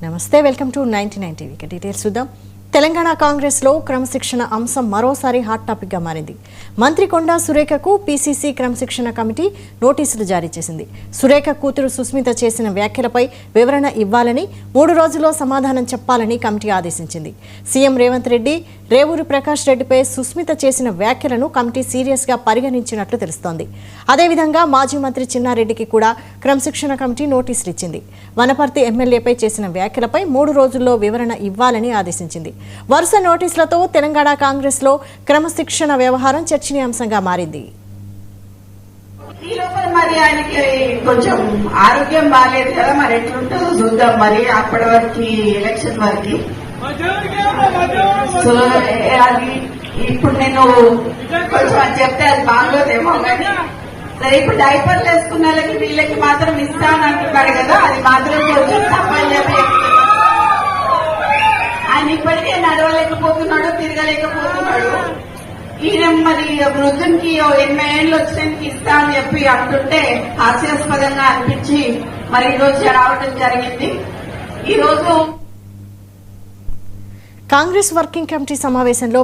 నమస్తే, welcome to 99 TV. Details చూద్దాం. తెలంగాణ కాంగ్రెస్ లో క్రమశిక్షణ అంశం మరోసారి హాట్ టాపిక్ గా మారింది. మంత్రి కొండా సురేఖకు పీసీసీ క్రమశిక్షణ కమిటీ నోటీసులు జారీ చేసింది. సురేఖ కూతురు సుస్మిత చేసిన వ్యాఖ్యలపై వివరణ ఇవ్వాలని, 3 రోజుల్లో సమాధానం చెప్పాలని కమిటీ ఆదేశించింది. సీఎం రేవంత్ రెడ్డి, రేవూరి ప్రకాష్ రెడ్డిపై సుస్మిత చేసిన వ్యాఖ్యలను కమిటీ సీరియస్ గా పరిగణించినట్లు తెలుస్తోంది. అదేవిధంగా మాజీ మంత్రి చిన్నారెడ్డికి కూడా క్రమశిక్షణ కమిటీ నోటీసులు ఇచ్చింది. వనపర్తి ఎమ్మెల్యేపై చేసిన వ్యాఖ్యలపై 3 రోజుల్లో వివరణ ఇవ్వాలని ఆదేశించింది. వరుస నోటీసులతో తెలంగాణ కాంగ్రెస్ లో క్రమశిక్షణ వ్యవహారం చర్చనీయాంశంగా మారింది. ఈ లోపల మరి ఆయనకి కొంచెం ఆరోగ్యం బాగాలేదు కదా, మరి ఎట్లుంటుందో చూద్దాం. మరి అప్పటి వరకు ఎలక్షన్ వరకు సో అది ఇప్పుడు నేను కొంచెం అది చెప్తే అది బాగోదేమో కానీ సరే. ఇప్పుడు డైపర్లు వేసుకున్న వాళ్ళకి వీళ్ళకి మాత్రం ఇస్తానంటున్నాడు కదా, అది మాత్రం కొంచెం తప్పని చెప్పి ఆయన ఇప్పటికే నడవలేకపోతున్నాడు, తిరగలేకపోతున్నాడు. ఈయన మరి వృద్ధునికి 80 ఏళ్ళు వచ్చినానికి ఇస్తా అని చెప్పి అంటుంటే హాస్యాస్పదంగా అనిపించి మరి ఈ రోజు రావడం జరిగింది. ఈ రోజు కాంగ్రెస్ వర్కింగ్ కమిటీ సమావేశంలో